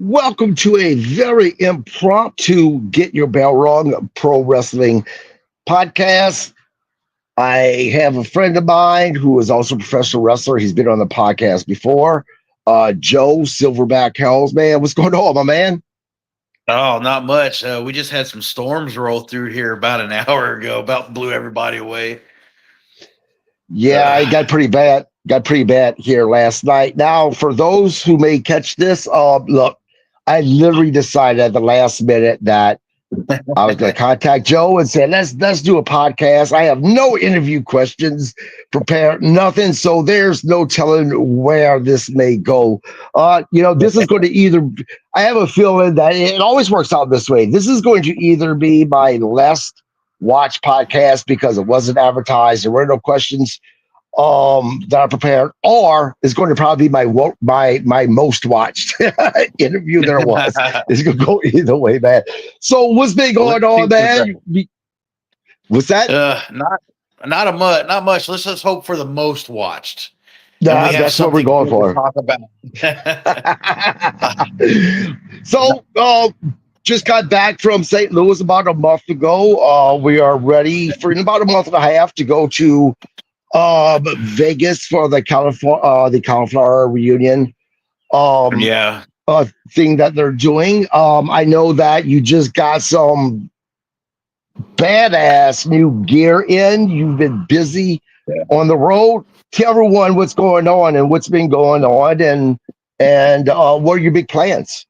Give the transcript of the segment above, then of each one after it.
Welcome to a very impromptu Get Your Bell Rung pro wrestling podcast. I have a friend of mine who is also a professional wrestler. He's been on the podcast before. Joe Silverback Helms, man. What's going on, my man? Oh, not much. We just had some storms roll through here about an hour ago. About blew everybody away. Yeah, it got pretty bad. Got pretty bad here last night. Now, for those who may catch this, look, I literally decided at the last minute that I was going to contact Joe and say, let's do a podcast. I have no interview questions prepared, nothing. So there's no telling where this may go. This is going to either, I have a feeling that it always works out this way. This is going to either be my last watch podcast because it wasn't advertised. There were no questions that I prepared, or it's going to probably be my most watched interview there was. It's going to go either way, man. So what's been going on, man? What's that? Not much. Let's just hope for the most watched. Nah, that's what we're going for. Talk about. So, just got back from St. Louis about a month ago. We are ready for in about a month and a half to go to Vegas for the cauliflower reunion thing that they're doing. I know that you just got some badass new gear in. You've been busy on the road. Tell everyone what's going on and what's been going on, and what are your big plans?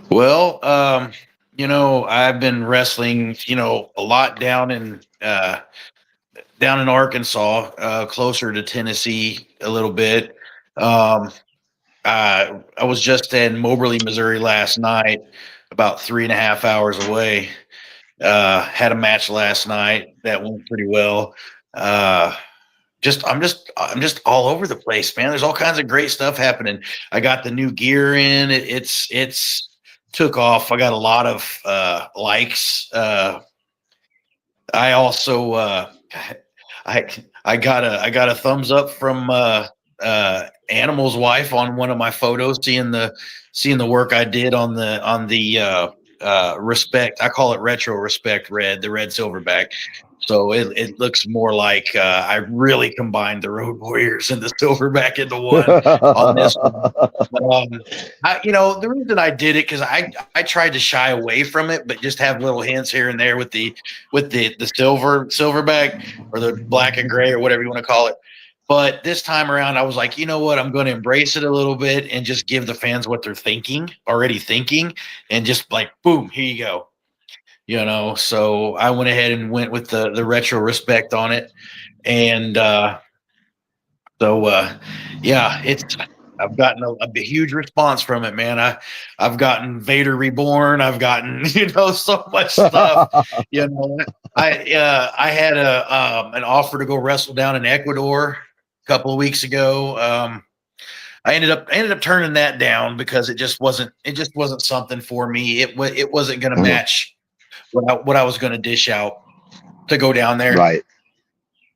Well, I've been wrestling, a lot down in Arkansas, closer to Tennessee a little bit. I was just in Moberly, Missouri last night, about 3.5 hours away. Had a match last night that went pretty well. I'm just all over the place, man. There's all kinds of great stuff happening. I got the new gear in. It's took off. I got a lot of likes. I also I got a thumbs up from Animal's wife on one of my photos, seeing the work I did on the respect. I call it retro respect red, the red silverback. So it looks more like I really combined the Road Warriors and the Silverback into one on this one. The reason I did it because I tried to shy away from it, but just have little hints here and there with the silverback or the black and gray or whatever you want to call it. But this time around, I was like, you know what? I'm going to embrace it a little bit and just give the fans what they're already thinking, and just like, boom, here you go. So I went ahead and went with the retro respect on it. And I've gotten a huge response from it, man. I've gotten Vader Reborn. I've gotten, so much stuff. I had an offer to go wrestle down in Ecuador a couple of weeks ago. I ended up turning that down because it just wasn't something for me. It wasn't going to match what I was going to dish out to go down there. Right.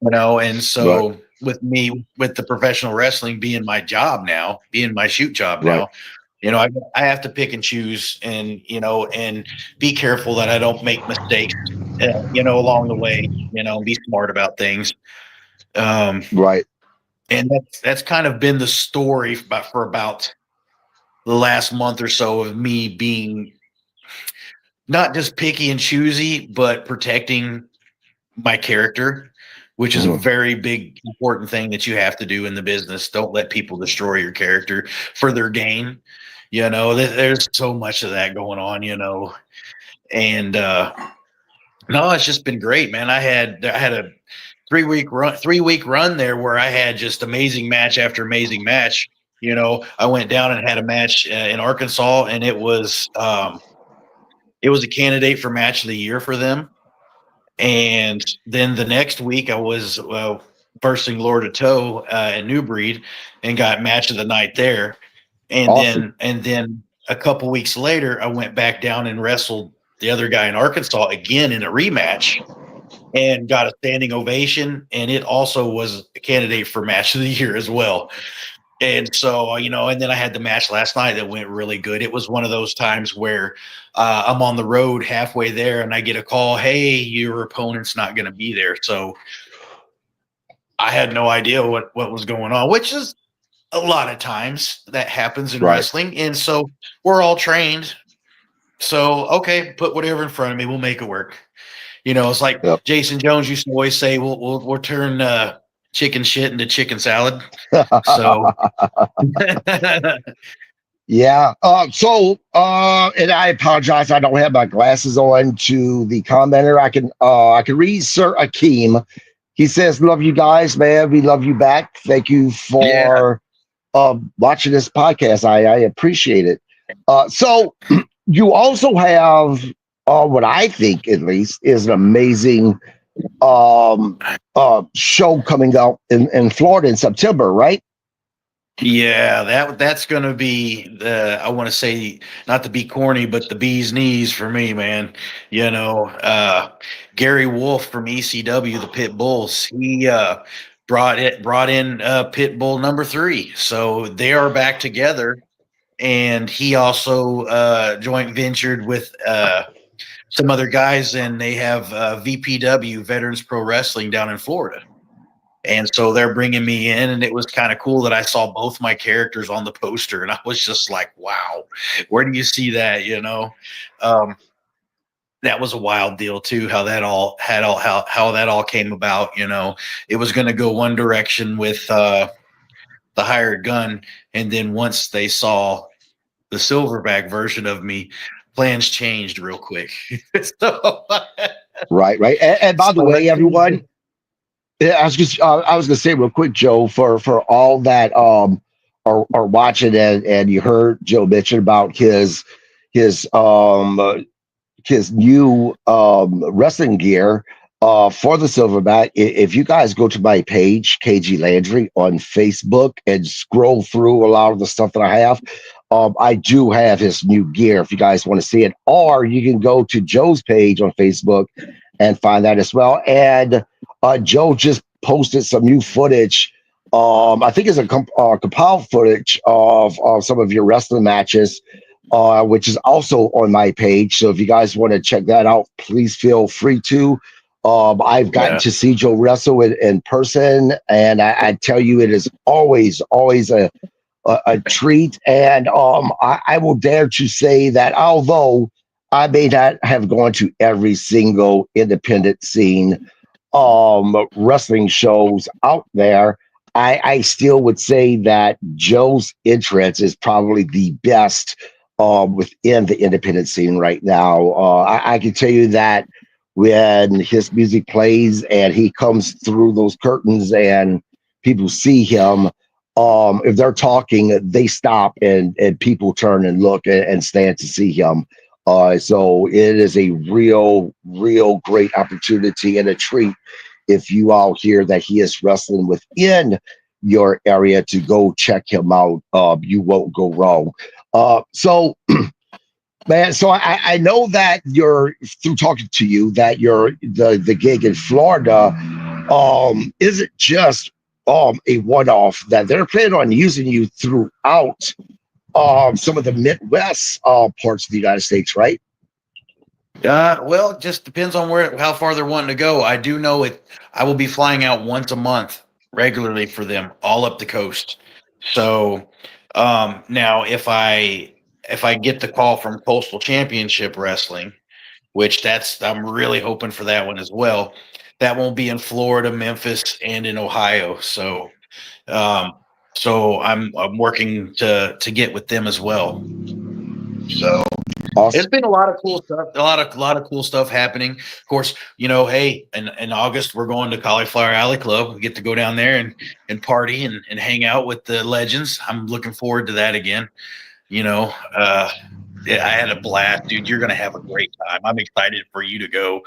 And so with me, with the professional wrestling being my job now, being my shoot job now, I have to pick and choose and be careful that I don't make mistakes, along the way, be smart about things. Right. And that's kind of been the story for about the last month or so of me being not just picky and choosy, but protecting my character, which is a very big, important thing that you have to do in the business. Don't let people destroy your character for their gain. There's so much of that going on, and no, it's just been great, man. I had a 3-week run there where I had just amazing match after amazing match. I went down and had a match in Arkansas, and it was a candidate for match of the year for them. And then the next week I was versing Lord of Toe at New Breed and got match of the night there. And awesome. then a couple weeks later, I went back down and wrestled the other guy in Arkansas again in a rematch and got a standing ovation. And it also was a candidate for match of the year as well. And so, and then I had the match last night that went really good. It was one of those times where I'm on the road halfway there and I get a call, hey, your opponent's not going to be there. So I had no idea what was going on, which is a lot of times that happens in Right. wrestling. And so we're all trained. So, okay, put whatever in front of me. We'll make it work. It's like Yep. Jason Jones used to always say, we'll turn chicken shit into chicken salad. So Yeah. And I apologize. I don't have my glasses on to the commenter. I can read Sir Akeem. He says, "Love you guys, man. We love you back. Thank you yeah, for watching this podcast. I appreciate it." So you also have what I think, at least, is an amazing show coming out in Florida in September, right? yeah, that's gonna be I want to say, not to be corny, but the bee's knees for me, man. Gary Wolf from ECW, the Pit Bulls, he brought in Pit Bull number 3, so they are back together, and he also joint ventured with some other guys, and they have VPW, Veterans Pro Wrestling, down in Florida. And so they're bringing me in, and it was kind of cool that I saw both my characters on the poster, and I was just like, "Wow, where do you see that?" Um, that was a wild deal too. How that all had all how that all came about. It was going to go one direction with the hired gun, and then once they saw the Silverback version of me, plans changed real quick. so, Right, right. And by the so way, everyone, yeah, I was gonna say real quick, Joe, for all that are watching and you heard Joe mention about his his new wrestling gear for the Silverback. If you guys go to my page, KG Landry, on Facebook and scroll through a lot of the stuff that I have, I do have his new gear if you guys want to see it. Or you can go to Joe's page on Facebook and find that as well. And Joe just posted some new footage. I think it's a compiled footage of some of your wrestling matches, which is also on my page. So if you guys want to check that out, please feel free to. I've gotten yeah, to see Joe wrestle in person, and I tell you, it is always a treat. And I will dare to say that although I may not have gone to every single independent scene wrestling shows out there, I still would say that Joe's entrance is probably the best within the independent scene right now. I can tell you that when his music plays and he comes through those curtains and people see him, if they're talking, they stop and people turn and look and stand to see him. So it is a real great opportunity and a treat if you all hear that he is wrestling within your area to go check him out. You won't go wrong. So man, so I know that you're through talking to you that the gig in Florida isn't just a one-off, that they're planning on using you throughout some of the Midwest parts of the United States, right? well, it just depends on how far they're wanting to go. I do know it. I will be flying out once a month regularly for them, all up the coast. So now, if I get the call from Coastal Championship Wrestling, which I'm really hoping for that one as well. That won't be in Florida, Memphis, and in Ohio. Um, so I'm working to get with them as well. So it's Awesome. been a lot of cool stuff, a lot of cool stuff happening. Of course, hey, in August we're going to Cauliflower Alley Club. We get to go down there and party and hang out with the legends. I'm looking forward to that again. Yeah, I had a blast, dude. You're gonna have a great time. I'm excited for you to go.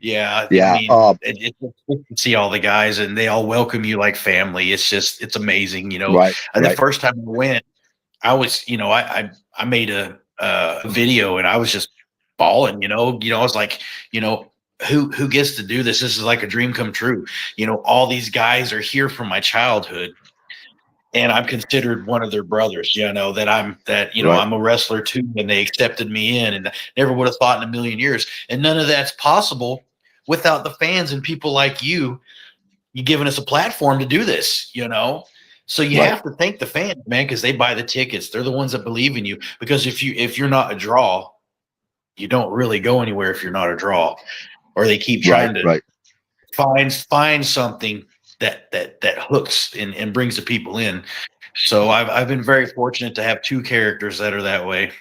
Yeah, I Yeah. mean, it's good to see all the guys, and they all welcome you like family. It's amazing. Right. And the Right. first time I went, I was, I made a video, and I was just bawling. I was like, who gets to do this? This is like a dream come true. All these guys are here from my childhood, and I'm considered one of their brothers, Right. I'm a wrestler too, and they accepted me in, and never would have thought in a million years. And none of that's possible without the fans and people like you giving us a platform to do this. So you Right. have to thank the fans, man, because they buy the tickets. They're the ones that believe in you. Because if you're not a draw, you don't really go anywhere if you're not a draw. Or they keep Right. trying to Right. find something that hooks and brings the people in. So I've been very fortunate to have two characters that are that way.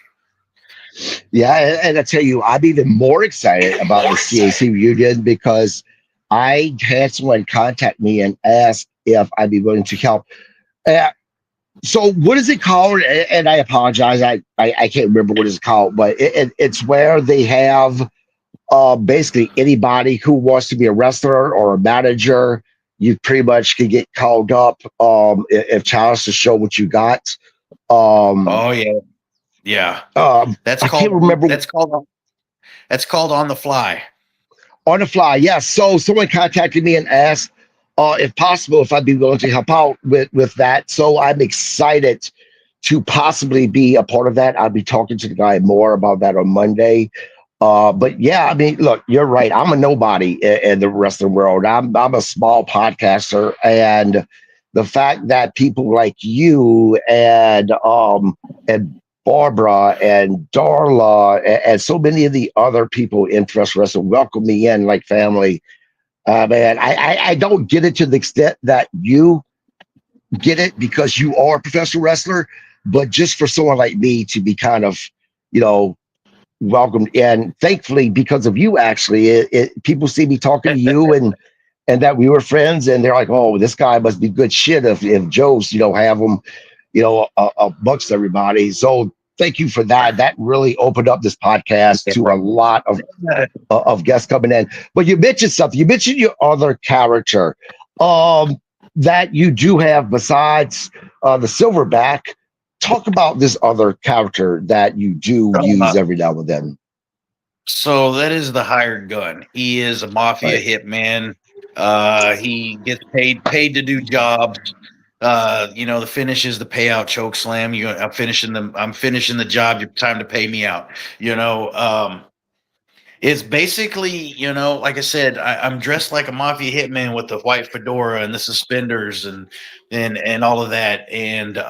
Yeah, and I tell you, I'm even more excited about the CAC reunion because I had someone contact me and ask if I'd be willing to help. Uh, so what is it called? And I apologize, I can't remember what it's called, but it's where they have basically anybody who wants to be a wrestler or a manager. You pretty much can get called up if challenged to show what you got. Um, Oh yeah, yeah. That's I called can't remember. that's called on the fly. On the fly, yes. So someone contacted me and asked if possible if I'd be willing to help out with that. So I'm excited to possibly be a part of that. I'll be talking to the guy more about that on Monday. But yeah, I mean, look, you're right. I'm a nobody in the wrestling world. I'm a small podcaster, and the fact that people like you and Barbara and Darla and so many of the other people in professional wrestling welcome me in like family. Man, I don't get it to the extent that you get it because you are a professional wrestler, but just for someone like me to be kind of, you know, welcomed in, thankfully because of you, actually, people see me talking to you and that we were friends, and they're like, oh, this guy must be good shit if Joe's, have him, amongst everybody. So thank you for that. That really opened up this podcast to a lot of guests coming in. But you mentioned something. You mentioned your other character um, that you do have besides the Silverback. Talk about this other character that you do use every now and then. So that is the hired gun. He is a mafia Right. hitman. He gets paid to do jobs. The finish is the payout choke slam. I'm finishing the job. Your time to pay me out. It's basically, like I said, I'm dressed like a mafia hitman with the white fedora and the suspenders and all of that. And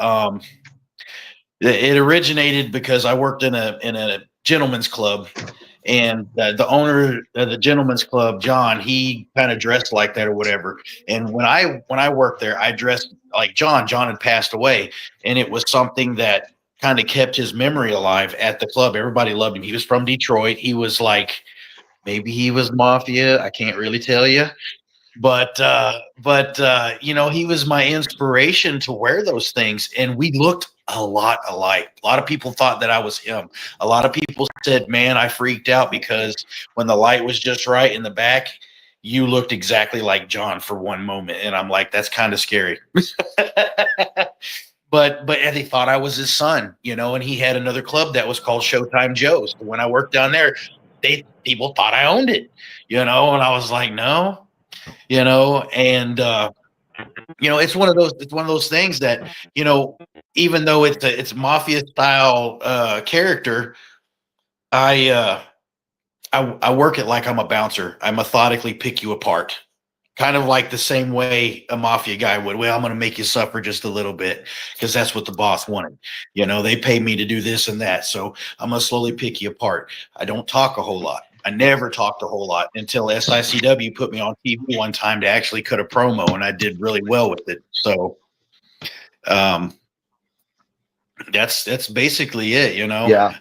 it originated because I worked in a gentleman's club, and the owner of the gentleman's club, John, he kind of dressed like that or whatever. And when I worked there, I dressed like John. John had passed away, and it was something that kind of kept his memory alive at the club. Everybody loved him. He was from Detroit. He was like, maybe he was mafia. I can't really tell you. But he was my inspiration to wear those things, and we looked a lot alike. A lot of people thought that I was him. A lot of people said, "Man, I freaked out because when the light was just right in the back, you looked exactly like John for one moment." And I'm like, "That's kind of scary." But they thought I was his son, and he had another club that was called Showtime Joe's. When I worked down there, people thought I owned it, and I was like, no, and it's one of those things that, even though it's mafia style character, I work it like I'm a bouncer. I methodically pick you apart, kind of like the same way a mafia guy would. Well, I'm going to make you suffer just a little bit because that's what the boss wanted. They pay me to do this and that, so I'm going to slowly pick you apart. I don't talk a whole lot. I never talked a whole lot until SICW put me on TV one time to actually cut a promo, and I did really well with it. So um, that's basically it. Yeah.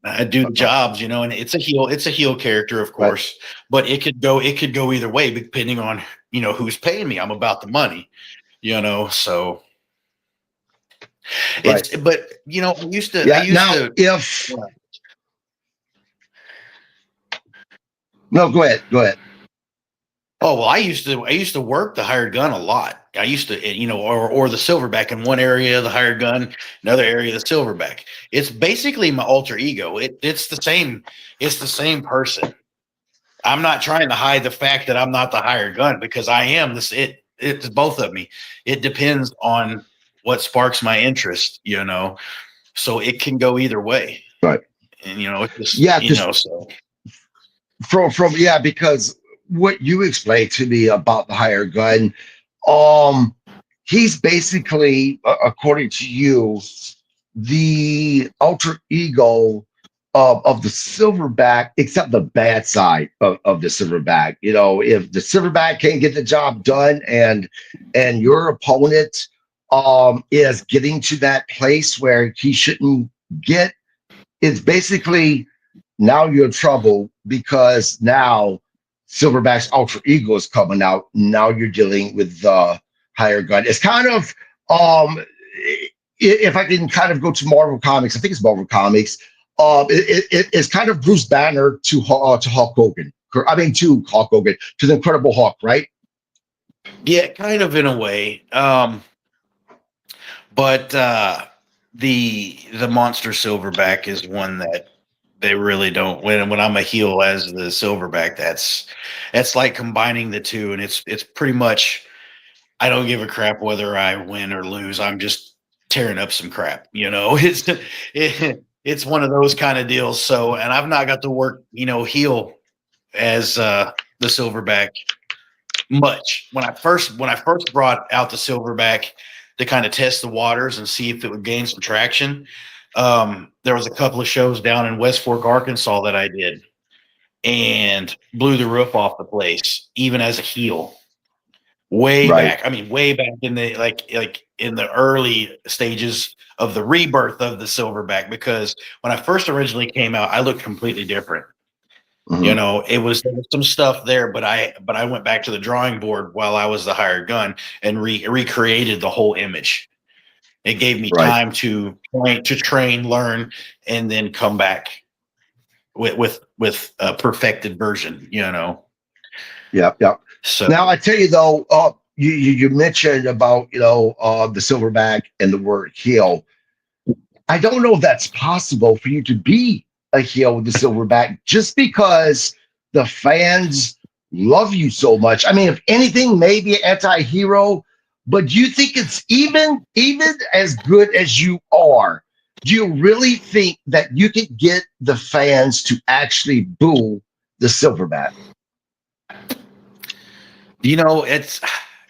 I do the jobs, and it's a heel character, of Right. course, but it could go either way depending on who's paying me. I'm about the money, so Right. but I Yeah. used Now, to. if no, go ahead. Go ahead. Oh well, I used to work the hired gun a lot. I used to, or the silverback in one area, the hired gun, another area, the silverback. It's basically my alter ego. It's the same. It's the same person. I'm not trying to hide the fact that I'm not the hired gun because I am this. It's both of me. It depends on what sparks my interest, so it can go either way. Right. And, it's just, Yeah, because so. from yeah, because what you explained to me about the hired gun, um, he's basically, according to you, the alter ego of the silverback, except the bad side of the silverback. If the silverback can't get the job done, and your opponent is getting to that place where he shouldn't get, it's basically now you're in trouble because now Silverback's alter ego is coming out. Now you're dealing with the higher gun. It's kind of if I can kind of go to Marvel Comics, I think it's Marvel Comics. It's kind of Bruce Banner to Hulk Hogan. I mean, to Hulk Hogan, to the Incredible Hulk, right? Yeah, kind of in a way. But the monster silverback is one that they really don't. When I'm a heel as the silverback, that's like combining the two, and it's pretty much, I don't give a crap whether I win or lose. I'm just tearing up some crap. It's one of those kind of deals. So, and I've not got to work heel as the silverback much. When I first brought out the silverback to kind of test the waters and see if it would gain some traction, there was a couple of shows down in West Fork, Arkansas that I did, and blew the roof off the place, even as a heel. Way Right. back. I mean, way back in the like in the early stages of the rebirth of the silverback, because when I first originally came out, I looked completely different. Mhm. There was some stuff there, but I went back to the drawing board while I was the hired gun and recreated the whole image. It gave me Right. time to train, learn, and then come back with a perfected version. Yep. Yep. So Now I tell you though, you mentioned about the silverback and the word heel. I don't know if that's possible for you to be a heel with the silverback just because the fans love you so much. I mean, if anything, maybe an anti-hero, but do you think it's even as good as you are? Do you really think that you can get the fans to actually boo the silverback?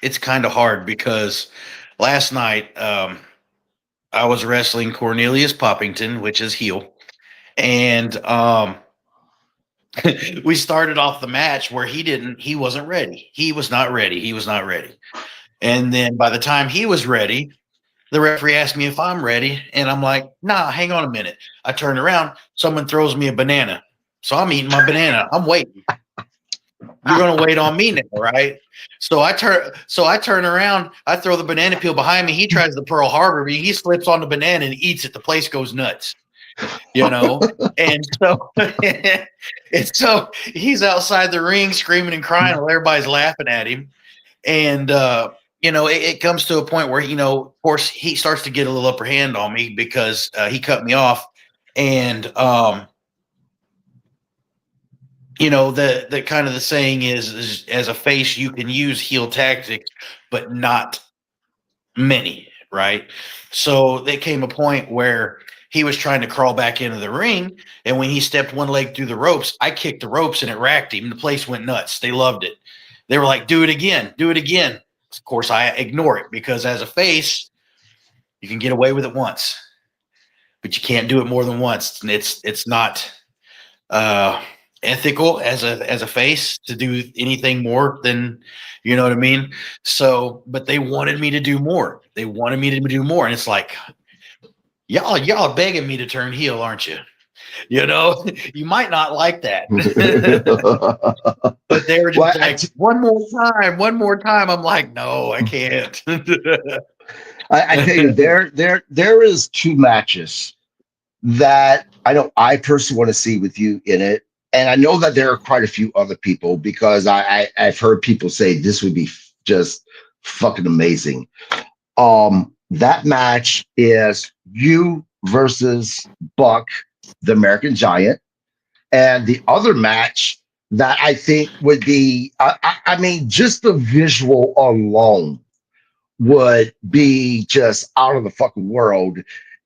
it's kind of hard because last night I was wrestling Cornelius Poppington, which is heel, and we started off the match where he wasn't ready. He was not ready. He was not ready. And then by the time he was ready, the referee asked me if I'm ready, and I'm like, nah, hang on a minute. I turn around, someone throws me a banana. So I'm eating my banana. I'm waiting. You're gonna wait on me now, right? So I turn around, I throw the banana peel behind me. He tries the Pearl Harbor me. He slips on the banana and eats it. The place goes nuts, And so and so he's outside the ring screaming and crying while everybody's laughing at him. And it comes to a point where, of course, he starts to get a little upper hand on me because he cut me off. And the kind of the saying is as a face you can use heel tactics, but not many, right? So there came a point where he was trying to crawl back into the ring, and when he stepped one leg through the ropes, I kicked the ropes and it racked him. The place went nuts. They loved it. They were like, do it again, do it again. Of course, I ignore it because as a face, you can get away with it once, but you can't do it more than once. And it's not ethical as a face to do anything more than, you know what I mean. So, but they wanted me to do more. They wanted me to do more, and it's like, y'all begging me to turn heel, aren't you? You might not like that, but they were Well, just like, one more time. I'm like, no, I can't. I tell you, there is two matches that I know I personally want to see with you in it, and I know that there are quite a few other people because I've heard people say this would be just fucking amazing. That match is you versus Buck, the American Giant, and the other match that I think would be, I mean, just the visual alone would be just out of the fucking world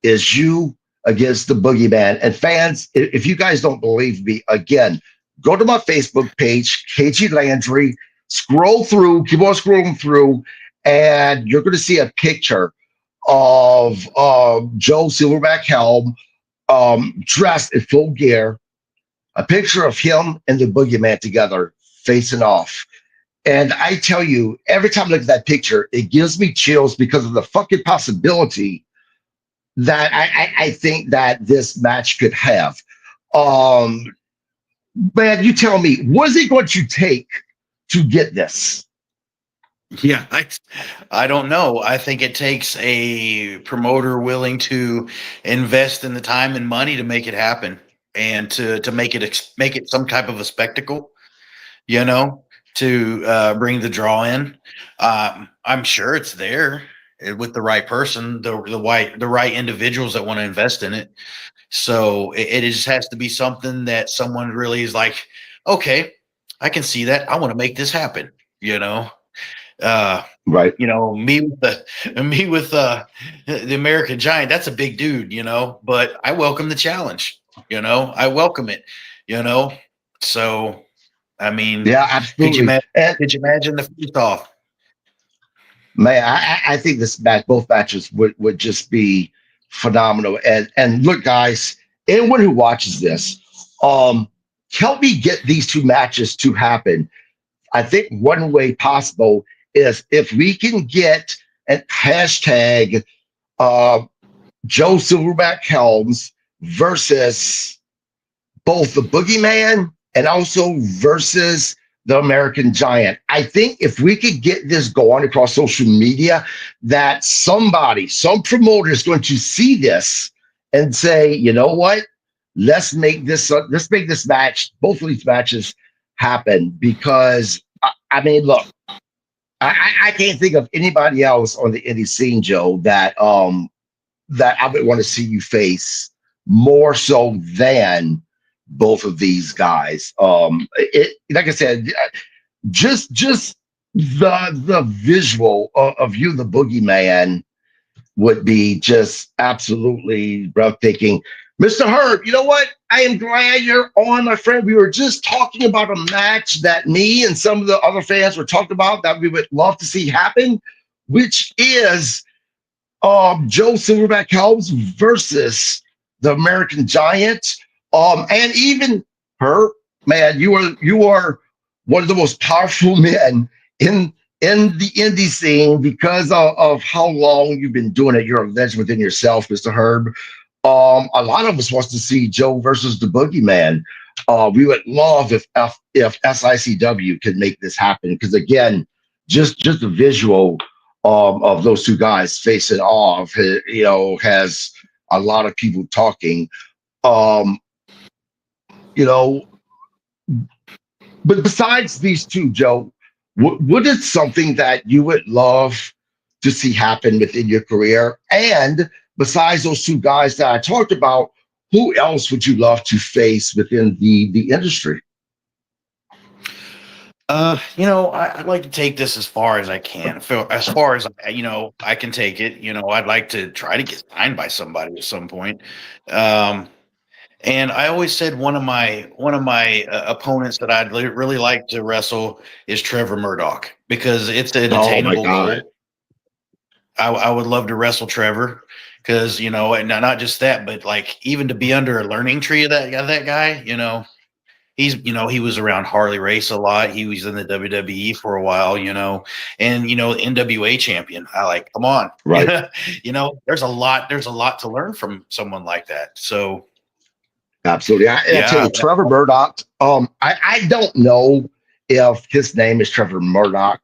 is you against the boogeyman. And fans, if you guys don't believe me, again, go to my Facebook page, KG Landry, scroll through, keep on scrolling through, and you're going to see a picture of Joe Silverback Helm dressed in full gear, a picture of him and the boogeyman together facing off. And I tell you, every time I look at that picture, it gives me chills because of the fucking possibility that I think that this match could have. Um, man, you tell me, what is it going to take to get this? Yeah, I don't know. I think it takes a promoter willing to invest in the time and money to make it happen, and to make it some type of a spectacle. You know, to bring the draw in. I'm sure it's there with the right person, the right individuals that want to invest in it. So it just has to be something that someone really is like, okay, I can see that. I want to make this happen. You know, uh, Right. me with the American Giant. That's a big dude. But I welcome the challenge. I welcome it. You know, so I mean, Yeah, could you absolutely. imagine? And Could you imagine the first off? man, I think this match, both matches would just be phenomenal. And look, guys, anyone who watches this, um, help me get these two matches to happen. I think one way possible is if we can get an hashtag uh, Joe Silverback Helms versus both the Boogeyman and also versus the American Giant. I think if we could get this going across social media, that somebody, some promoter is going to see this and say, you know what? Let's make this match, both of these matches happen because I mean, look, I can't think of anybody else on the indie scene, Joe, that I would want to see you face more so than both of these guys. It like I said, just the visual of you, the boogeyman, would be just absolutely breathtaking. Mr. Herb, you know what? I am glad you're on, my friend. We were just talking about a match that me and some of the other fans were talking about that we would love to see happen, which is Joe Silverback Helms versus the American Giant. And even her, man, you are one of the most powerful men in the indie scene because of how long you've been doing it. You're a legend within yourself, Mr. Herb. A lot of us wants to see Joe versus the Boogeyman. We would love if SICW could make this happen because again, just the visual of those two guys facing off, has a lot of people talking. Um, you know, but besides these two, Joe, what is something that you would love to see happen within your career? And besides those two guys that I talked about, who else would you love to face within the industry? I'd like to take this as far as I can. As far as I can take it. I'd like to try to get signed by somebody at some point. Um, and I always said one of my opponents that I'd really like to wrestle is Trevor Murdoch because it's an Oh my attainable God. goal. I would love to wrestle Trevor because and not just that, but like even to be under a learning tree of that guy. He was around Harley Race a lot. He was in the WWE for a while, and NWA champion. I like, come on, Right. there's a lot to learn from someone like that. So Absolutely. I tell yeah, you, Trevor Murdoch, I don't know if his name is Trevor Murdoch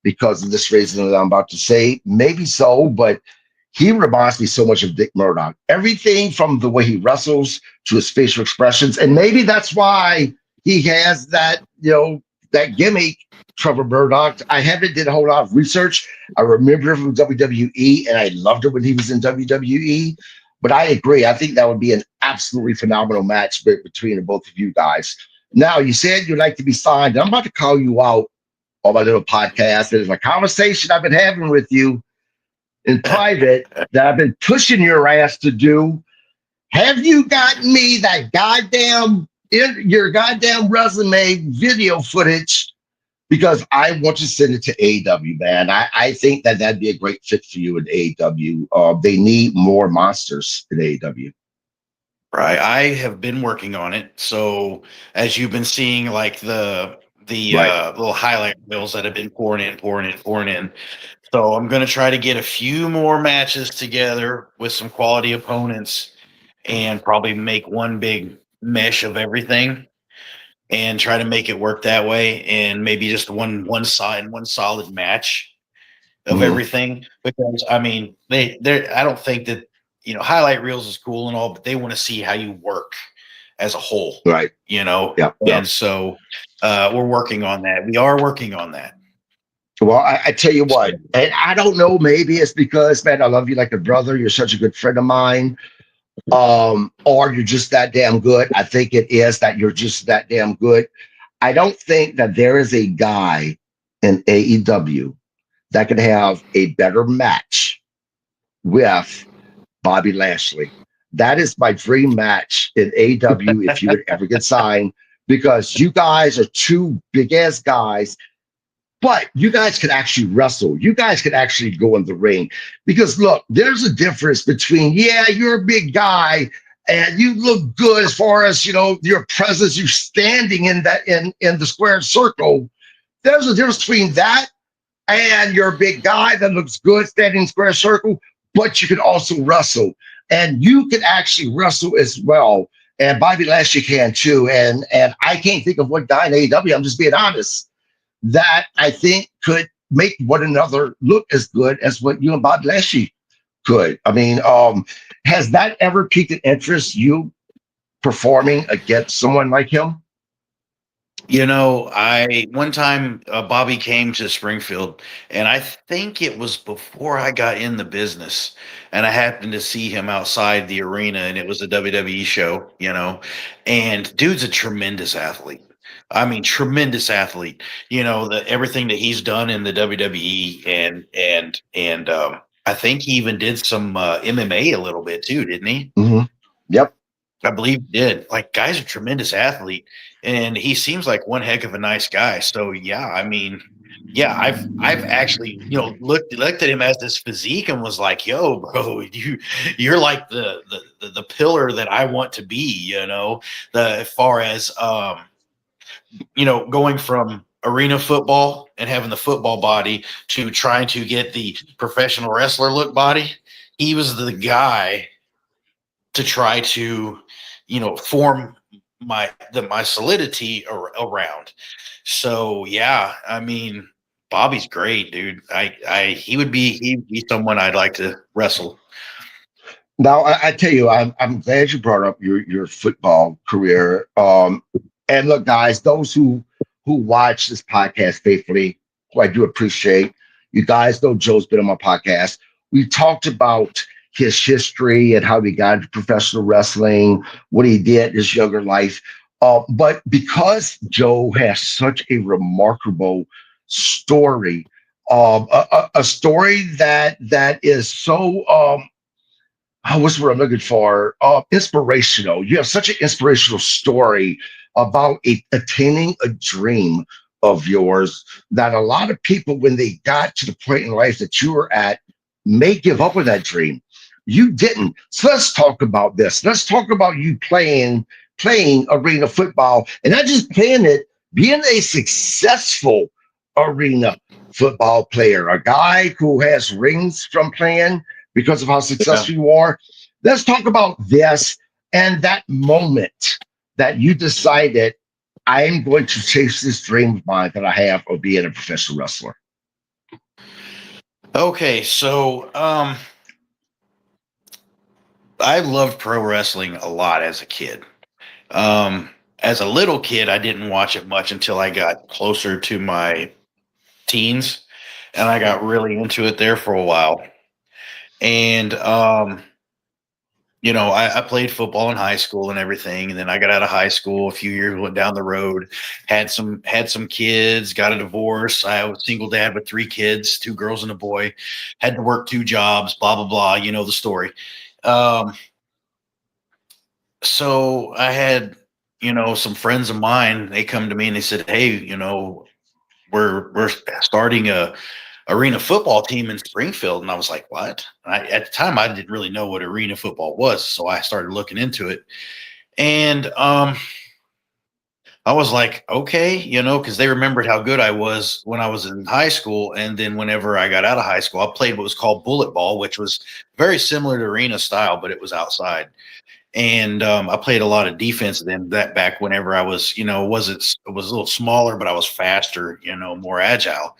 because of this reason that I'm about to say. Maybe so, but he reminds me so much of Dick Murdoch. Everything from the way he wrestles to his facial expressions. And maybe that's why he has that gimmick, Trevor Murdoch. I haven't did a whole lot of research. I remember him from WWE and I loved it when he was in WWE. But I agree. I think that would be an absolutely phenomenal match between the both of you guys. Now, you said you'd like to be signed. I'm about to call you out on my little podcast. There's a conversation I've been having with you in private that I've been pushing your ass to do. Have you gotten me that goddamn in your goddamn resume video footage? Because I want to send it to AEW, man. I think that that'd be a great fit for you in AEW. They need more monsters in AEW. Right. I have been working on it. So as you've been seeing, like the Right. little highlight reels that have been pouring in, pouring in, pouring in. So I'm going to try to get a few more matches together with some quality opponents and probably make one big mesh of everything and try to make it work that way, and maybe just one solid match of Mhm. everything. Because I mean, they I don't think that, highlight reels is cool and all, but they want to see how you work as a whole, Right. Yeah. Yeah. And so we're working on that. We are working on that. Well, I tell you So, what, and I don't know, maybe it's because, man, I love you like a brother. You're such a good friend of mine. Or you're just that damn good. I think it is that you're just that damn good. I don't think that there is a guy in AEW that could have a better match with Bobby Lashley. That is my dream match in AEW if you would ever get signed, because you guys are two big ass guys, but you guys could actually wrestle. You guys could actually go in the ring. Because look, there's a difference between, yeah, you're a big guy and you look good as far as your presence, you standing in that in the square circle. There's a difference between that and you're a big guy that looks good standing in square circle, but you can also wrestle. And you can actually wrestle as well. And Bobby Lashley can too. And I can't think of what guy in AEW, I'm just being honest, that I think could make one another look as good as what you and Bob Lashley could. I mean, has that ever piqued an interest, you performing against someone like him? I one time Bobby came to Springfield, and I think it was before I got in the business, and I happened to see him outside the arena, and it was a WWE show, and dude's a tremendous athlete. I mean, tremendous athlete. Everything that he's done in the WWE, and I think he even did some MMA a little bit too, didn't he? Mm-hmm. Yep. I believe he did. Like, guy's a tremendous athlete, and he seems like one heck of a nice guy. So yeah, I mean, yeah, I've actually looked at him as this physique and was like, yo, bro, you're like the pillar that I want to be. As far as going from arena football and having the football body to trying to get the professional wrestler look body. He was the guy to try to, form my solidity around. So yeah, I mean, Bobby's great, dude. He'd be someone I'd like to wrestle. Now I tell you, I'm glad you brought up your football career. And look, guys, those who watch this podcast faithfully, who I do appreciate, you guys know Joe's been on my podcast. We talked about his history and how he got into professional wrestling, what he did in his younger life. But because Joe has such a remarkable story, a story that is so what's what I'm looking for? Inspirational. You have such an inspirational story about attaining a dream of yours that a lot of people, when they got to the point in life that you were at, may give up on that dream. You didn't. So let's talk about this. Let's talk about you playing arena football, and not just playing it, being a successful arena football player, a guy who has rings from playing because of how Yeah. successful you are. Let's talk about this and that moment that you decided, I'm going to chase this dream of mine that I have of being a professional wrestler. Okay, so I loved pro wrestling a lot as a kid. As a little kid, I didn't watch it much until I got closer to my teens, and I got really into it there for a while. And I played football in high school and everything, and then I got out of high school. A few years went down the road, had some kids, got a divorce. I was a single dad with 3 kids, 2 girls and a boy. Had to work 2 jobs. Blah blah blah. You know the story. Um, so I had some friends of mine. They come to me and they said, "Hey, we're starting a arena football team in Springfield." And I was like, what? At the time, I didn't really know what arena football was. So I started looking into it. And I was like, okay, because they remembered how good I was when I was in high school. And then whenever I got out of high school, I played what was called bullet ball, which was very similar to arena style, but it was outside. And I played a lot of defense then that back whenever I was, was a little smaller, but I was faster, more agile.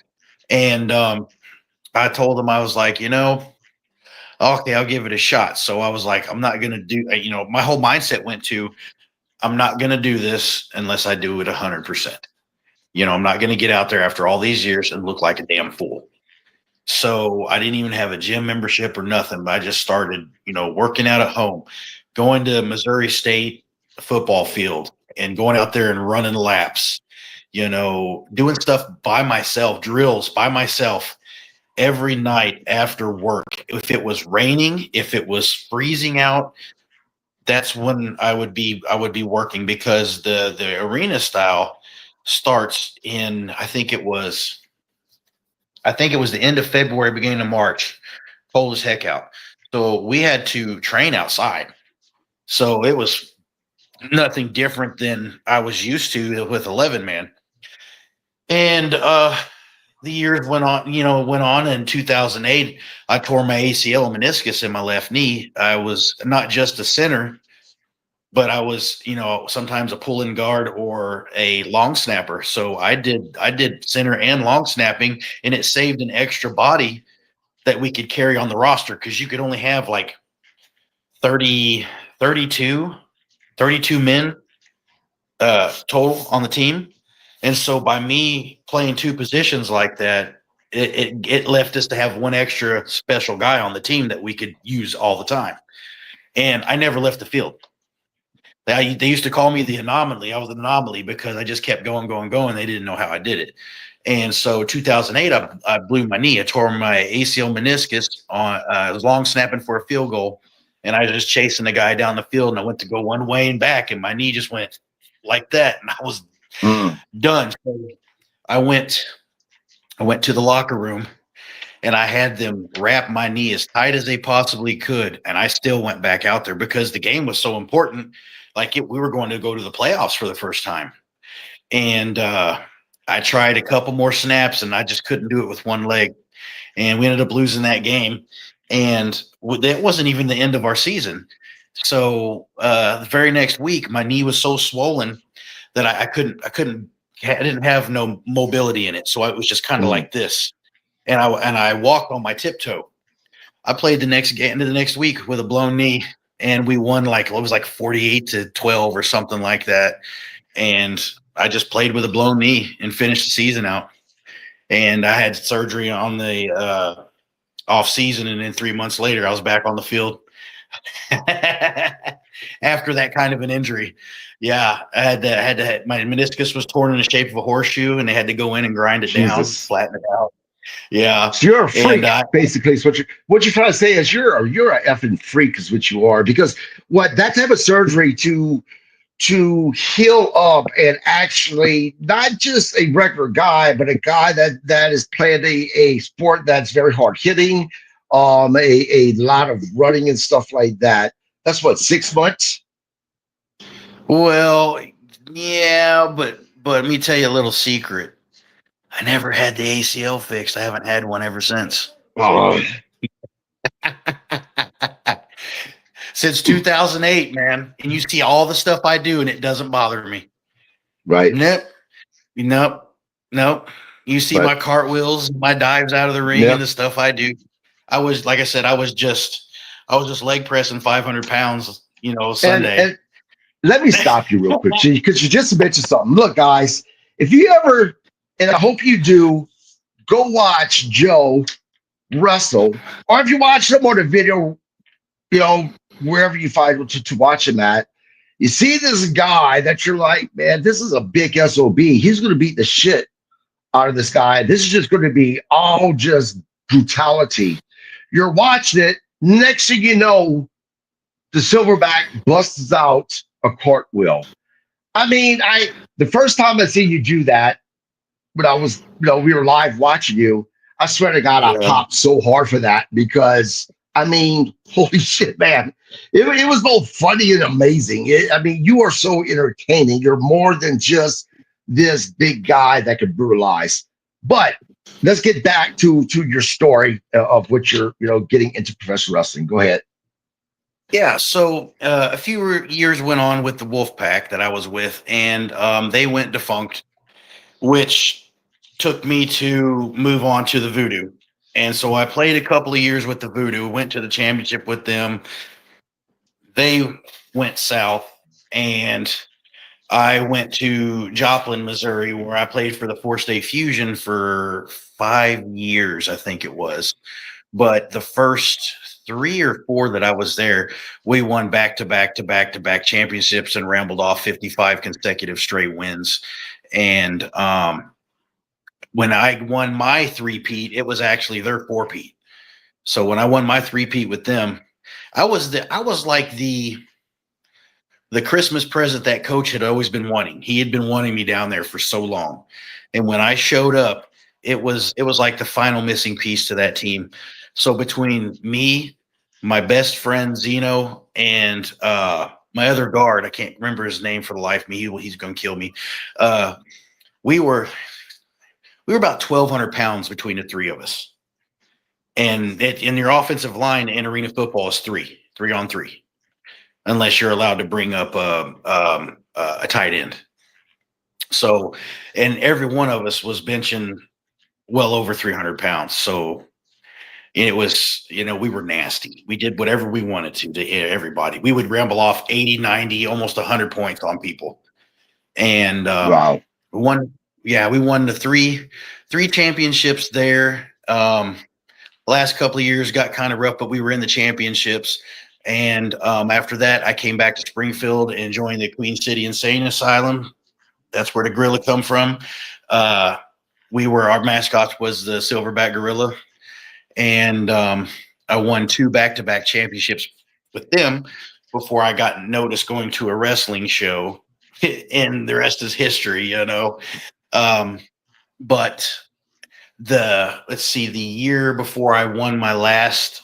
And I told them, I was like, okay, I'll give it a shot. So I was like, I'm not going to do, my whole mindset went to, I'm not going to do this unless I do it 100%. I'm not going to get out there after all these years and look like a damn fool. So I didn't even have a gym membership or nothing, but I just started, working out at home, going to Missouri State football field and going out there and running laps, doing stuff by myself, drills by myself every night after work. If it was raining, if it was freezing out, that's when I would be working, because the arena style starts in, I think it was the end of February, beginning of March, cold as heck out. So we had to train outside. So it was nothing different than I was used to with 11 man. And the years went on. In 2008, I tore my ACL and meniscus in my left knee. I was not just a center, but I was, sometimes a pull-in guard or a long snapper. So I did center and long snapping, and it saved an extra body that we could carry on the roster, because you could only have like 30, 32, 32 men total on the team. And so by me playing 2 positions like that, it left us to have one extra special guy on the team that we could use all the time. And I never left the field. They used to call me the anomaly. I was an anomaly because I just kept going, going, going. They didn't know how I did it. And so 2008, I blew my knee. I tore my ACL meniscus on. I was long snapping for a field goal, and I was just chasing the guy down the field, and I went to go one way and back, and my knee just went like that, and I was done. So I went to the locker room, and I had them wrap my knee as tight as they possibly could, and I still went back out there because the game was so important. We were going to go to the playoffs for the first time, and I tried a couple more snaps, and I just couldn't do it with one leg, and we ended up losing that game. And that wasn't even the end of our season. So the very next week, my knee was so swollen that I didn't have no mobility in it. So it was just kind of like this, and I walked on my tiptoe. I played the next game, the next week, with a blown knee, and we won it was like 48-12 or something like that. And I just played with a blown knee and finished the season out. And I had surgery on the off season, and then 3 months later, I was back on the field after that kind of an injury. Yeah, I had to. My meniscus was torn in the shape of a horseshoe, and they had to go in and grind it down, flatten it out. Yeah, so you're a freak, basically. Is what you're trying to say is you're a effing freak, is what you are. Because that type of surgery to heal up and actually not just a regular guy, but a guy that is playing a sport that's very hard hitting, a lot of running and stuff like that. That's what, 6 months? Well, yeah, but let me tell you a little secret. I never had the ACL fixed. I haven't had one ever since. Oh. Since 2008, man. And you see all the stuff I do, and it doesn't bother me. Right. Nope. You see my cartwheels, my dives out of the ring, and the stuff I do. I was, like I said, I was just leg pressing 500 pounds, Sunday. And let me stop you real quick, because you just mentioned something. Look, guys, if you ever, and I hope you do, go watch Joe wrestle, or if you watch some more of the video, wherever you find to watch him at. You see this guy that you're like, man, this is a big SOB. He's going to beat the shit out of this guy. This is just going to be all just brutality. You're watching it. Next thing you know, the silverback busts out a cartwheel. I mean, the first time I see you do that, when I was, we were live watching you, I swear to God, I Yeah. popped so hard for that because I mean, holy shit, man. It was both funny and amazing. I mean, you are so entertaining. You're more than just this big guy that could brutalize. But let's get back to your story of what you're, getting into professional wrestling. Go ahead. Yeah, so a few years went on with the Wolf Pack that I was with, and they went defunct, which took me to move on to the Voodoo. And so I played a couple of years with the Voodoo, went to the championship with them. They went south, and I went to Joplin, Missouri, where I played for the Four-State Fusion for 5 years, I think it was. But the first 3 or 4 that I was there, we won back-to-back championships and rambled off 55 consecutive straight wins. And when I won my three-peat, it was actually their four-peat. So when I won my three-peat with them, I was like the Christmas present that coach had always been wanting. He had been wanting me down there for so long. And when I showed up, it was like the final missing piece to that team. So between me, my best friend Zeno, and my other guard, I can't remember his name for the life of me. He's going to kill me. We were about 1,200 pounds between the three of us. And in your offensive line in arena football is three on three, unless you're allowed to bring up a tight end. So, and every one of us was benching well over 300 pounds. So it was, we were nasty. We did whatever we wanted to everybody. We would ramble off 80, 90, almost 100 points on people. And Wow. we won the three championships there. Last couple of years got kind of rough, but we were in the championships. And after that, I came back to Springfield and joined the Queen City Insane Asylum. That's where the gorilla come from. Our mascot was the Silverback Gorilla. And I won 2 back-to-back championships with them before I got noticed going to a wrestling show. And the rest is history, But the year before I won my last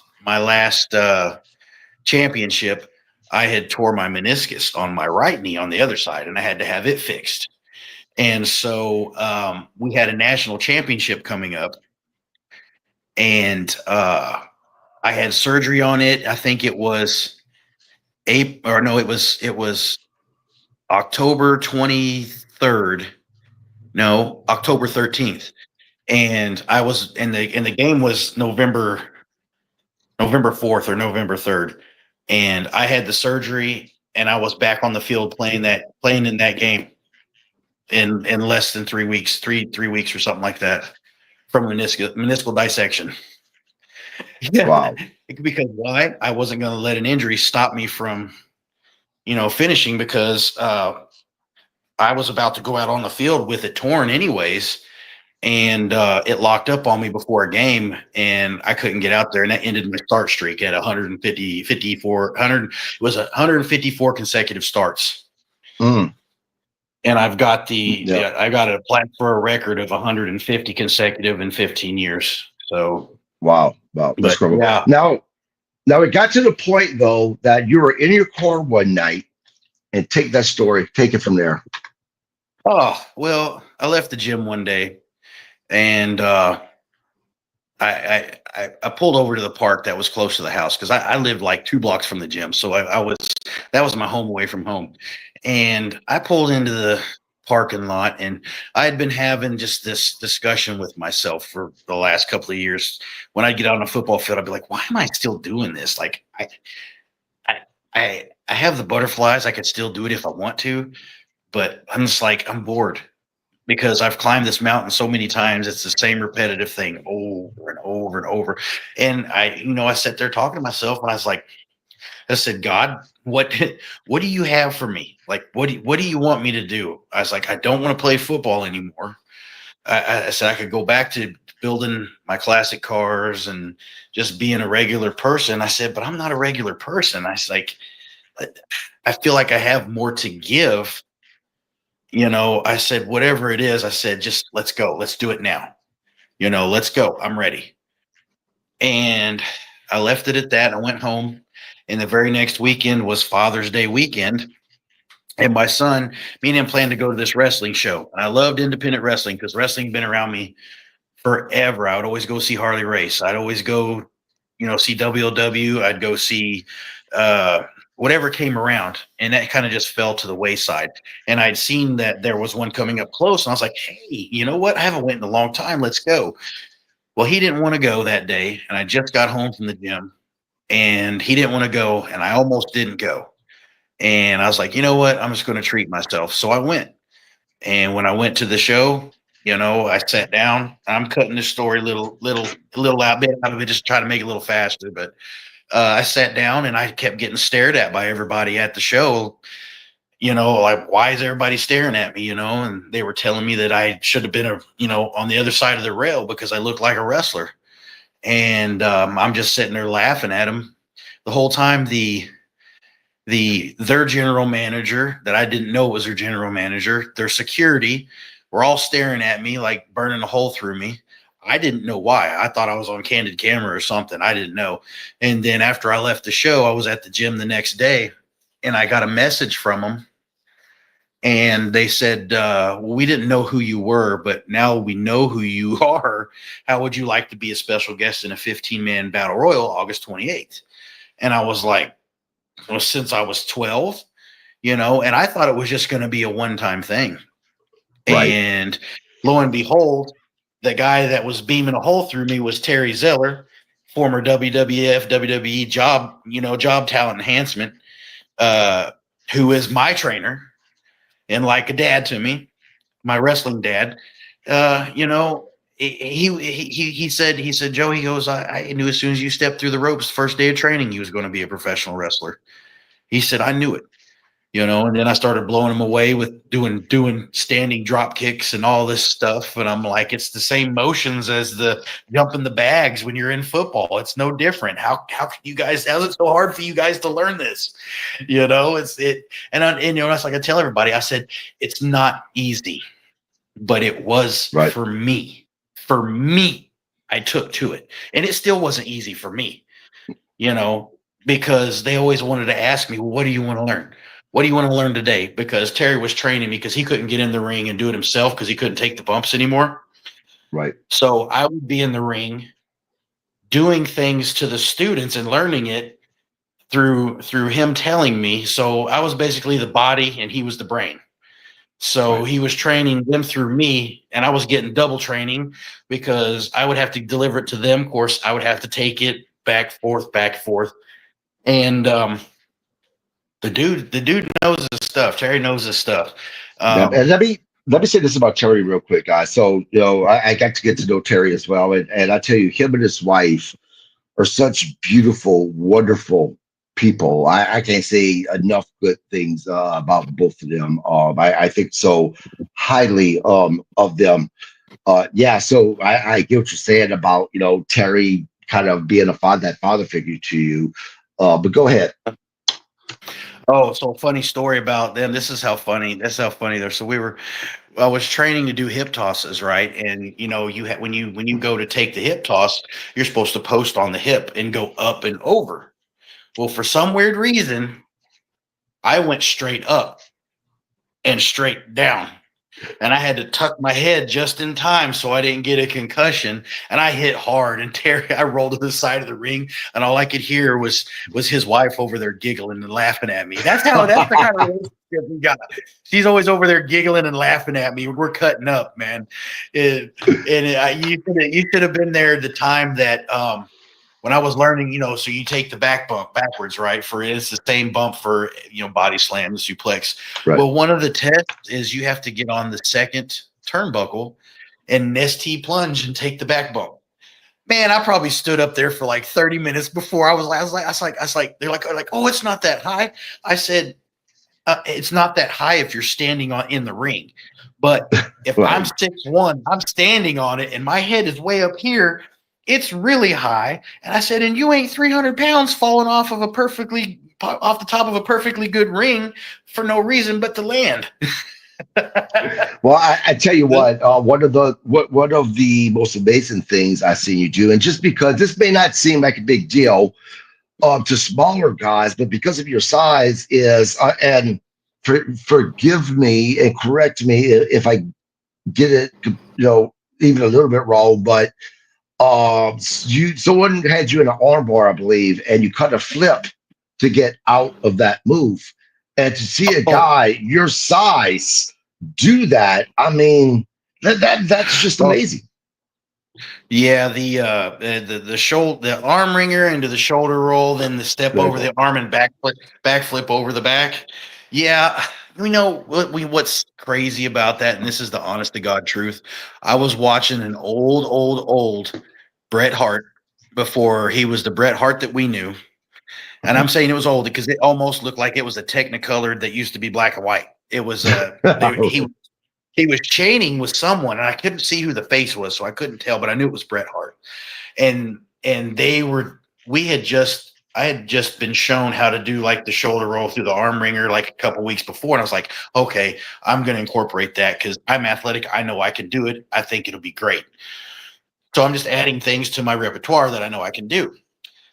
championship, I had tore my meniscus on my right knee on the other side, and I had to have it fixed. And so we had a national championship coming up, and I had surgery on it. I think it was it was October 23rd. No, October 13th. And I was and the game was November 4th or November 3rd. And I had the surgery, and I was back on the field playing in that game in less than 3 weeks, three weeks or something like that, from meniscal dissection. Yeah. Wow. Because why? I wasn't going to let an injury stop me from, finishing, because I was about to go out on the field with it torn anyways. And it locked up on me before a game, and I couldn't get out there, and that ended my start streak at 154 consecutive starts. Mm. And I've got I got a plaque for a record of 150 consecutive in 15 years. So wow. That's cool. Yeah. Now it got to the point though that you were in your car one night, and take that story, take it from there. Oh, well, I left the gym one day, and I pulled over to the park that was close to the house, because I lived like 2 blocks from the gym. So that was my home away from home. And I pulled into the parking lot, and I had been having just this discussion with myself for the last couple of years. When I'd get out on a football field, I'd be like, why am I still doing this? Like, I have the butterflies. I could still do it if I want to, but I'm just like, I'm bored, because I've climbed this mountain so many times. It's the same repetitive thing over and over and over. And I sat there talking to myself, and I was like, I said, God, what what do you have for me? Like, what do you want me to do? I was like, I don't want to play football anymore. I said I could go back to building my classic cars and just being a regular person. I said, but I'm not a regular person. I was like, I feel like I have more to give. I said, whatever it is, I said, just let's go. Let's do it now. Let's go. I'm ready. And I left it at that. I went home. And the very next weekend was Father's Day weekend. And my son, me and him planned to go to this wrestling show. And I loved independent wrestling because wrestling had been around me forever. I would always go see Harley race. I'd always go, see WLW. I'd go see whatever came around. And that kind of just fell to the wayside. And I'd seen that there was one coming up close. And I was like, hey, you know what? I haven't went in a long time. Let's go. Well, he didn't want to go that day. And I just got home from the gym. And he didn't want to go. And I almost didn't go. And I was like, you know what? I'm just going to treat myself. So I went. And when I went to the show, I sat down. I'm cutting the story a little bit out of it, just try to make it a little faster. But I sat down and I kept getting stared at by everybody at the show. Like, why is everybody staring at me? And they were telling me that I should have been on the other side of the rail because I looked like a wrestler. And I'm just sitting there laughing at them the whole time. Their general manager that I didn't know was their general manager, their security were all staring at me like burning a hole through me. I didn't know why. I thought I was on candid camera or something. I didn't know. And then after I left the show, I was at the gym the next day and I got a message from them. And they said, well, we didn't know who you were, but now we know who you are. How would you like to be a special guest in a 15-man battle royal August 28th? And I was like, well, since I was 12, and I thought it was just going to be a one-time thing. Right. And lo and behold, the guy that was beaming a hole through me was Terry Zeller, former WWF, WWE job talent enhancement, who is my trainer and like a dad to me, my wrestling dad. He said, Joe, he goes, I knew as soon as you stepped through the ropes, first day of training, you was going to be a professional wrestler. He said, I knew it, and then I started blowing him away with doing standing drop kicks and all this stuff. And I'm like, it's the same motions as the jumping the bags when you're in football. It's no different. How can you guys, how's it so hard for you guys to learn this? And that's like I tell everybody, I said, it's not easy, but it was right. For me, I took to it, and it still wasn't easy for me, because they always wanted to ask me, well, what do you want to learn? What do you want to learn today? Because Terry was training me because he couldn't get in the ring and do it himself because he couldn't take the bumps anymore. Right. So I would be in the ring doing things to the students and learning it through him telling me. So I was basically the body and he was the brain. So right. He was training them through me, and I was getting double training because I would have to deliver it to them. Of course, I would have to take it back, forth. And the dude knows his stuff. Terry knows his stuff. And let me say this about Terry real quick, guys. So I got to get to know Terry as well, and I tell you, him and his wife are such beautiful, wonderful people. I can't say enough good things about both of them. I think so highly of them. So I get what you're saying about Terry kind of being that father figure to you. But go ahead. Oh, so funny story about them. This is how funny. That's how funny they're. So I was training to do hip tosses, right? And when you go to take the hip toss, you're supposed to post on the hip and go up and over. Well, for some weird reason, I went straight up and straight down. And I had to tuck my head just in time so I didn't get a concussion. And I hit hard. And Terry, I rolled to the side of the ring, and all I could hear was his wife over there giggling and laughing at me. That's the kind of relationship we got. She's always over there giggling and laughing at me. We're cutting up, man. You should have been there at the time that when I was learning, so you take the back bump backwards, right? It's the same bump for, body slam, the suplex. Right. Well, one of the tests is you have to get on the second turnbuckle and ST plunge and take the back bump. Man, I probably stood up there for like 30 minutes before they're like, oh, it's not that high. I said, it's not that high if you're standing in the ring. But if I'm Right. 6'1", I'm standing on it and my head is way up here, it's really high. And I said, and you ain't 300 pounds falling off the top of a perfectly good ring for no reason but to land. Well, I tell you what, one of the most amazing things I've seen you do, and just because this may not seem like a big deal to smaller guys, but because of your size, is and forgive me and correct me if I get it, even a little bit wrong, but someone had you in an armbar, I believe, and you cut a flip to get out of that move, and to see a Oh, guy your size do that, I mean, that's just well, amazing. yeah, the shoulder, the arm wringer into the shoulder roll, then the step Very over cool. the arm and backflip over the back. Yeah, we know what's crazy about that, and this is the honest to God truth. I was watching an old Bret Hart before he was the Bret Hart that we knew, and I'm saying it was old because it almost looked like it was a Technicolor that used to be black and white. It was he was chaining with someone, and I couldn't see who the face was, so I couldn't tell, but I knew it was Bret Hart. And they were we had just I had just been shown how to do like the shoulder roll through the arm wringer like a couple weeks before, and I was like, okay, I'm going to incorporate that because I'm athletic. I know I can do it. I think it'll be great. So I'm just adding things to my repertoire that I know I can do.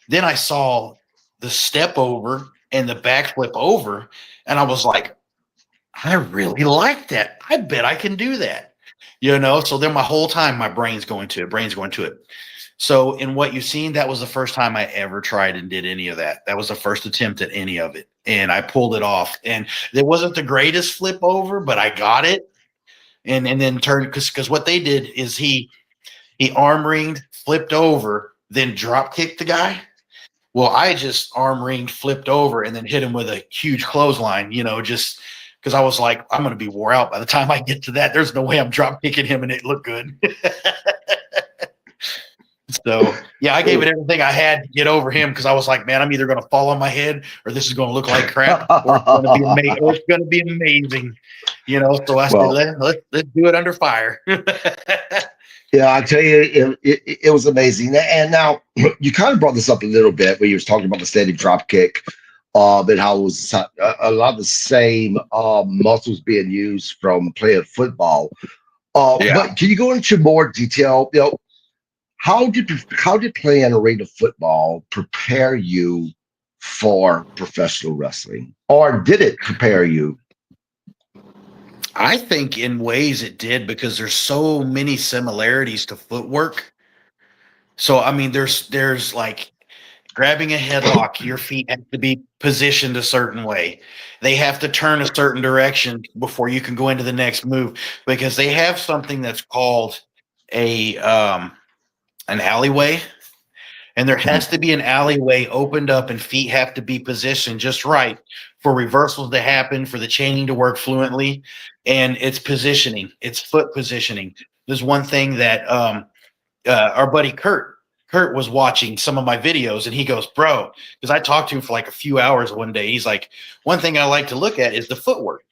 Then I saw the step over and the backflip over, and I was like, I really like that. I bet I can do that. So then my whole time my brain's going to it. So in what you've seen, that was the first time I ever tried and did any of that. That was the first attempt at any of it. And I pulled it off. And it wasn't the greatest flip over, but I got it. And then turned because what they did is he arm ringed, flipped over, then drop kicked the guy. Well, I just arm ringed, flipped over, and then hit him with a huge clothesline, just because I was like, I'm going to be wore out by the time I get to that. There's no way I'm drop kicking him and it looked good. So, yeah, I gave it everything I had to get over him because I was like, man, I'm either going to fall on my head or this is going to look like crap or it's going to be amazing. Or it's going to be amazing. So I said, Well, let's do it under fire. yeah, I tell you, it was amazing. And now you kind of brought this up a little bit when you was talking about the standing drop kick, and how it was a lot of the same muscles being used from playing football. Yeah. But can you go into more detail? How did playing arena football prepare you for professional wrestling, or did it prepare you? I think in ways it did because there's so many similarities to footwork. So I mean, there's like grabbing a headlock, your feet have to be positioned a certain way. They have to turn a certain direction before you can go into the next move because they have something that's called a an alleyway, and there has to be an alleyway opened up, and feet have to be positioned just right for reversals to happen, for the chaining to work fluently, and it's positioning, it's foot positioning. There's one thing that our buddy Kurt was watching some of my videos and he goes, bro, because I talked to him for like a few hours one day. He's like, one thing I like to look at is the footwork.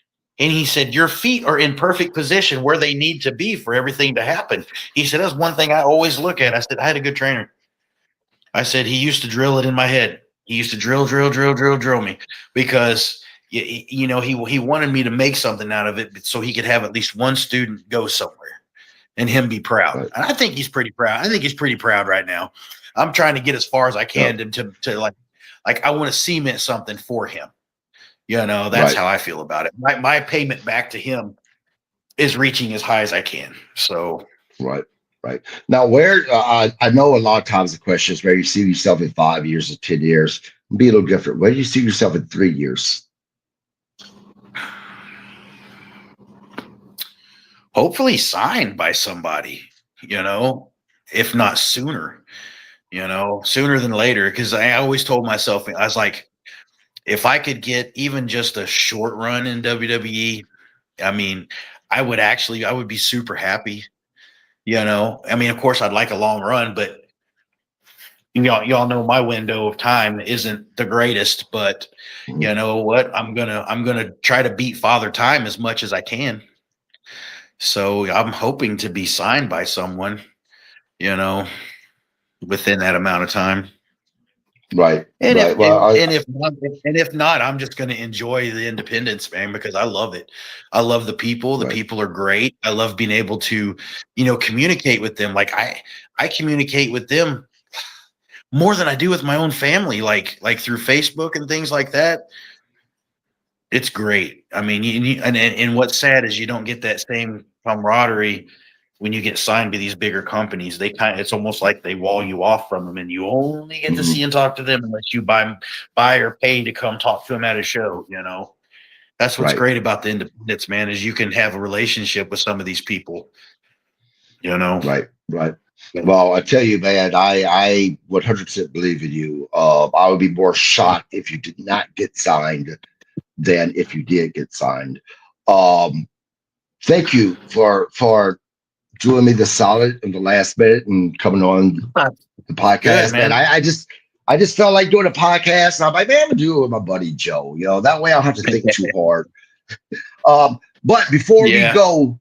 And he said, your feet are in perfect position where they need to be for everything to happen. He said, that's one thing I always look at. I said, I had a good trainer. I said, he used to drill it in my head. He used to drill me because he wanted me to make something out of it so he could have at least one student go somewhere and him be proud. Right. And I think he's pretty proud. I think he's pretty proud right now. I'm trying to get as far as I Yeah. can to like I want to cement something for him. That's Right. how I feel about it. My payment back to him is reaching as high as I can. So Right. Right. Now, where I know a lot of times the question is where you see yourself in 5 years or 10 years. Be a little different. Where do you see yourself in 3 years? hopefully signed by somebody, if not sooner, sooner than later. Cause I always told myself, I was like, if I could get even just a short run in WWE, I mean, I would be super happy. I mean, of course I'd like a long run, but y'all know my window of time isn't the greatest, but you know what? I'm gonna try to beat Father Time as much as I can. So I'm hoping to be signed by someone, you know, within that amount of time. Right, And if right. Well, and if not, I'm just going to enjoy the independence, man, because I love it. I love the people. The right, people are great. I love being able to, communicate with them. Like I communicate with them more than I do with my own family, like through Facebook and things like that. It's great. I mean, and what's sad is you don't get that same camaraderie when you get signed to these bigger companies. It's almost like they wall you off from them, and you only get to mhm, see and talk to them unless you buy or pay to come talk to them at a show. That's what's right, great about the independence, man, is you can have a relationship with some of these people. You know, right, right. Well, I tell you, man, I 100% believe in you. I would be more shocked if you did not get signed than if you did get signed. Um, Thank you for doing me the solid in the last minute and coming on the good podcast, man. man. I just felt like doing a podcast. And I'm like, man, I'm gonna do it with my buddy Joe. That way I don't have to think too hard. But before we Yeah. go,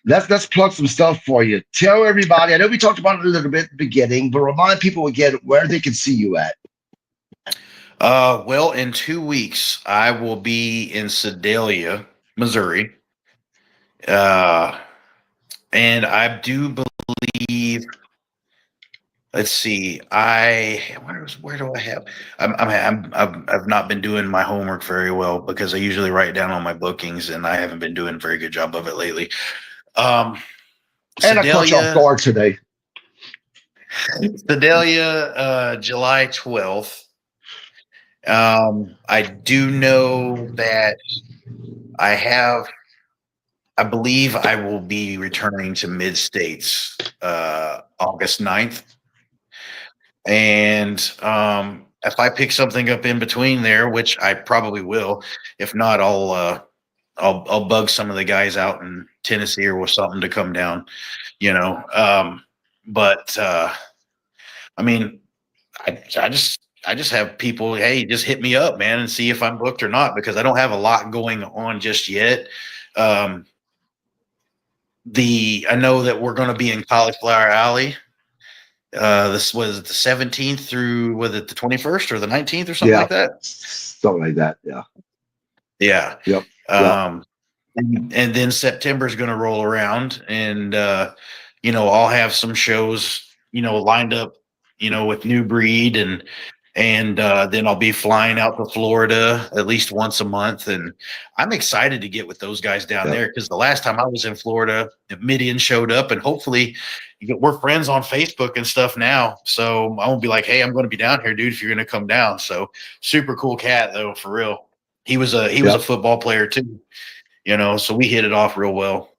let's plug some stuff for you. Tell everybody. I know we talked about it a little bit at the beginning, but remind people again where they can see you at. Well, in 2 weeks, I will be in Sedalia, Missouri. Uh, and I do believe. Let's see. Where do I have? I've not been doing my homework very well because I usually write down all my bookings, and I haven't been doing a very good job of it lately. Um, And I caught you off Sedalia, guard today. July 12th. I do know that I have. I believe I will be returning to Mid States August 9th. And if I pick something up in between there, which I probably will, if not, I'll bug some of the guys out in Tennessee or with something to come down, you know. But I mean, I just have people, hey, just hit me up, man, and see if I'm booked or not, because I don't have a lot going on just yet. Um, I know that we're going to be in Cauliflower Alley. This was the 17th through, was it the 21st or the 19th or something Yeah, like that? something like that. Yeah. Yeah. Yep. Yep. Um, and then September is going to roll around, and I'll have some shows, lined up, with New Breed, and then I'll be flying out to Florida at least once a month, and I'm excited to get with those guys down Yep. there because the last time I was in Florida, Midian showed up, and hopefully we're friends on Facebook and stuff now. So I won't be like, hey, I'm going to be down here, dude, if you're going to come down. So super cool cat though, for real. He was a Yep. football player too, so we hit it off real well.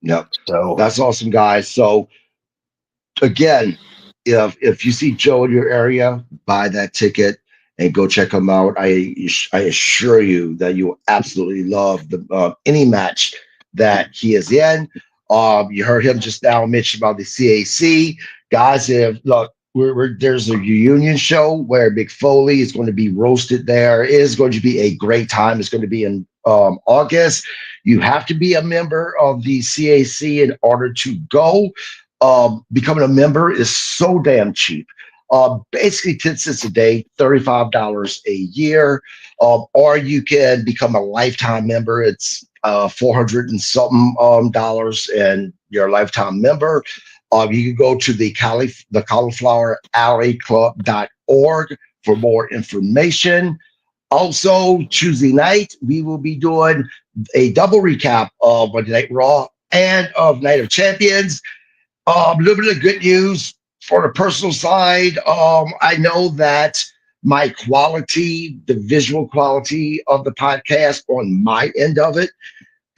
Yep. So That's awesome, guys. So again, if you see Joe in your area, buy that ticket and go check him out. I assure you that you will absolutely love the any match that he is in. You heard him just now mention about the CAC guys. If look, there's a reunion show where Mick Foley is going to be roasted. There it is going to be a great time. It's going to be in August. You have to be a member of the CAC in order to go. Becoming a member is so damn cheap. Basically 10 cents a day, $35 a year. Or you can become a lifetime member. It's 400 and something dollars, and you're a lifetime member. You can go to the Cauliflower Alley Club.org for more information. Also, Tuesday night, we will be doing a double recap of Monday Night Raw and of Night of Champions. A little bit of good news for the personal side. I know that my quality, the visual quality of the podcast on my end of it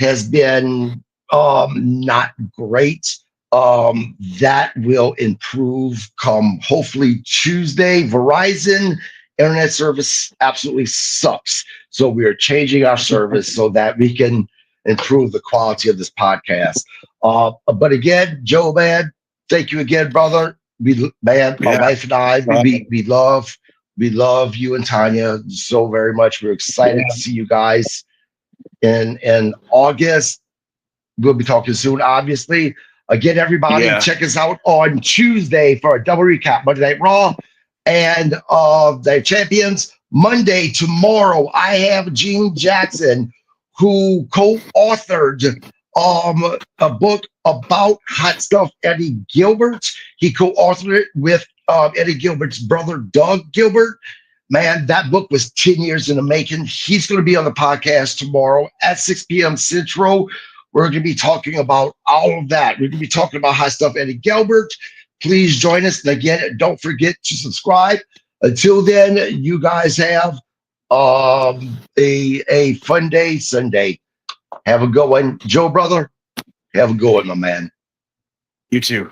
has been not great. That will improve come hopefully Tuesday. Verizon internet service absolutely sucks. So we are changing our service so that we can improve the quality of this podcast. But again, Joe, man, thank you again, brother. man, my Yeah. wife and I, we love you and Tanya so very much. We're excited to see you guys in August. We'll be talking soon, obviously. Again, everybody, Yeah. check us out on Tuesday for a double recap. Monday Night Raw and the champions. Monday, tomorrow, I have Gene Jackson, who co-authored a book about hot stuff Eddie Gilbert. He co-authored it with Eddie Gilbert's brother, Doug Gilbert. Man, that book was 10 years in the making. He's going to be on the podcast tomorrow at 6 p.m. Central. We're going to be talking about all of that. We're going to be talking about hot stuff Eddie Gilbert. Please join us. And again, don't forget to subscribe. Until then, you guys have a fun day Sunday. Have a good one. Joe, brother, have a good one, my man. You too.